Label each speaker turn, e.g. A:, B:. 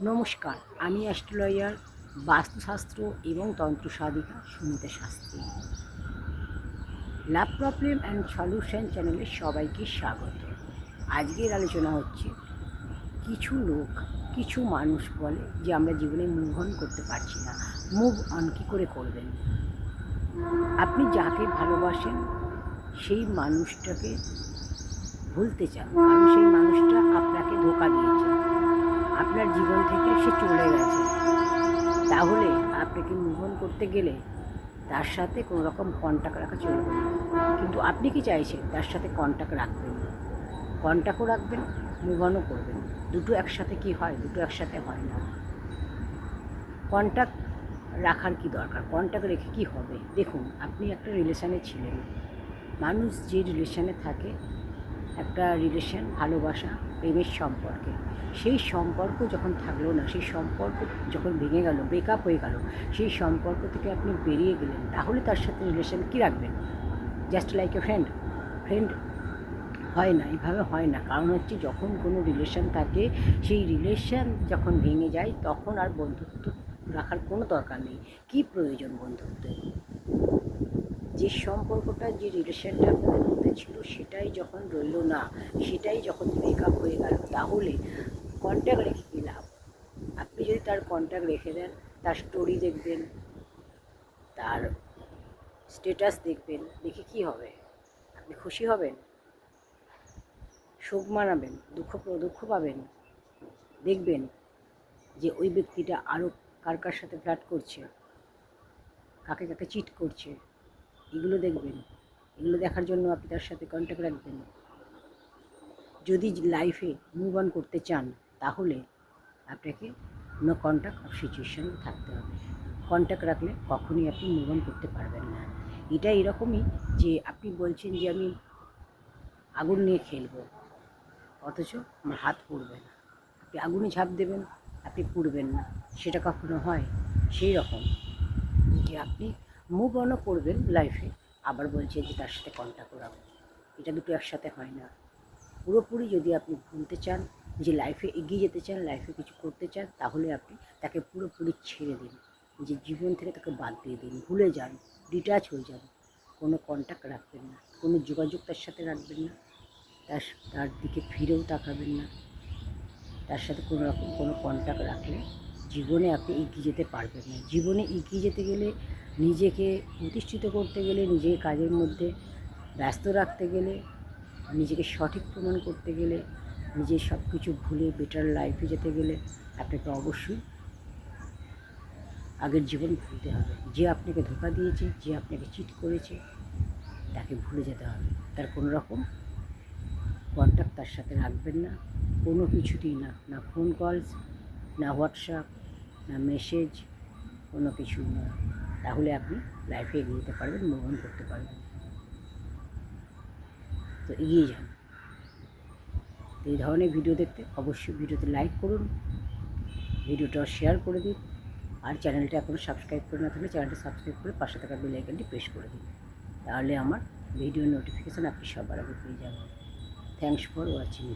A: নমস্কার, আমি অ্যাস্ট্রোলজার, বাস্তুশাস্ত্র এবং তন্ত্র সাধিকা Sumita Shastri. Love problem and solution চ্যানেলে সবাইকে স্বাগত। আজকের আলোচনা হচ্ছে কিছু মানুষ বলে যে আমরা জীবনে মুভ অন করতে পারছি না। মুভ অন কী করে করবেন? আপনি যাকে ভালোবাসেন সেই মানুষটাকে ভুলতে চান, কারণ সেই মানুষটা আপনাকে ধোঁকা দিয়েছে, আপনার জীবন থেকে সে চলে গেছে। তাহলে আপনাকে মুভ অন করতে গেলে তার সাথে কোনো রকম কন্ট্যাক্ট রাখা চলবে না। কিন্তু আপনি কি চাইছেন তার সাথে কন্ট্যাক্ট রাখবেন, কন্ট্যাক্টও রাখবেন, মুভ অনও করবেন। দুটো একসাথে কি হয়? দুটো একসাথে হয় না। কন্ট্যাক্ট রাখার কি দরকার? কন্ট্যাক্ট রেখে কি হবে? দেখুন, আপনি একটা রিলেশানে ছিলেন। মানুষ যে রিলেশানে থাকে, একটা রিলেশন, ভালোবাসা, প্রেমের সম্পর্কে, সেই সম্পর্ক যখন থাকলো না, সেই সম্পর্ক যখন ভেঙে গেল, ব্রেকআপ হয়ে গেল, সেই সম্পর্ক থেকে আপনি বেরিয়ে গেলেন, তাহলে তার সাথে রিলেশন কী রাখবেন? Just like a friend? Friend হয় না, এইভাবে হয় না। কারণ হচ্ছে যখন কোনো রিলেশন থাকে, সেই রিলেশন যখন ভেঙে যায় তখন আর বন্ধুত্ব রাখার কোনো দরকার নেই। কী প্রয়োজন বন্ধুত্বের? যে সম্পর্কটা, যে রিলেশনটা আপনাদের মধ্যে ছিল, সেটাই যখন রইল না, সেটাই যখন ব্রেকআপ হয়ে গেল, তাহলে কন্ট্যাক্ট রেখে কী লাভ? আপনি যদি তার কন্ট্যাক্ট রেখে দেন, তার স্টোরি দেখবেন, তার স্ট্যাটাস দেখবেন, দেখে কী হবে? আপনি খুশি হবেন? সুখ মানাবেন? দুঃখ পাবেন? দেখবেন যে ওই ব্যক্তিটা আরও কার সাথে ফ্ল্যাট করছে, কাকে চিট করছে, এগুলো দেখবেন। এগুলো দেখার জন্য আপনি তার সাথে কন্ট্যাক্ট রাখবেন। যদি লাইফে মুভ অন করতে চান, তাহলে আপনাকে নো কন্ট্যাক্ট অফ সিচুয়েশানে থাকতে হবে। কন্ট্যাক্ট রাখলে কখনই আপনি মুভ অন করতে পারবেন না। এটা এরকমই যে আপনি বলছেন যে আমি আগুন নিয়ে খেলবো, অথচ আমার হাত পুড়বে না। আপনি আগুনে ঝাঁপ দেবেন, আপনি পুড়বেন না, সেটা কখনো হয়? সেই রকম যে আপনি মুভ অনও করবেন লাইফে, আবার বলছেন যে তার সাথে কন্ট্যাক্টও রাখবেন। এটা দুটো একসাথে হয় না। পুরোপুরি যদি আপনি ভুলতে চান, যে লাইফে এগিয়ে যেতে চান, লাইফে কিছু করতে চান, তাহলে আপনি তাকে পুরোপুরি ছেড়ে দিন, নিজের জীবন থেকে তাকে বাদ দিয়ে দিন, ভুলে যান, ডিট্যাচ হয়ে যান। কোনো কন্ট্যাক্ট রাখবেন না, কোনো যোগাযোগ তার সাথে রাখবেন না, তার দিকে ফিরেও তাকাবেন না। তার সাথে কোনো রকম কোনো কন্ট্যাক্ট রাখলে জীবনে আপনি এগিয়ে যেতে পারবেন না। জীবনে এগিয়ে যেতে গেলে, নিজেকে প্রতিষ্ঠিত করতে গেলে, নিজের কাজের মধ্যে ব্যস্ত রাখতে গেলে, নিজেকে সঠিক প্রমাণ করতে গেলে, নিজের সব কিছু ভুলে বেটার লাইফে যেতে গেলে আপনাকে অবশ্যই আগের জীবন ভুলতে হবে। যে আপনাকে ধোঁকা দিয়েছে, যে আপনাকে চিট করেছে, তাকে ভুলে যেতে হবে। তার কোনো রকম কন্ট্যাক্ট তার সাথে রাখবেন না, কোনো কিছুতেই না। না ফোন কলস, না হোয়াটসঅ্যাপ, না মেসেজ, কোনো কিছুই না। তাহলে আপনি লাইফে এগিয়ে যেতে পারবেন, মুভ অন করতে পারবেন। তো এগিয়ে যান। এই ধরনের ভিডিও দেখতে অবশ্যই ভিডিওতে লাইক করুন, ভিডিওটা শেয়ার করে দিন, আর চ্যানেলটা এখনও সাবস্ক্রাইব করে না থাকলে চ্যানেলটা সাবস্ক্রাইব করে পাশে থাকা বেল আইকনটি প্রেস করে দিন। তাহলে আমার ভিডিও নোটিফিকেশান আপনি সবার আগে পেয়ে যাবেন। Thanks for watching.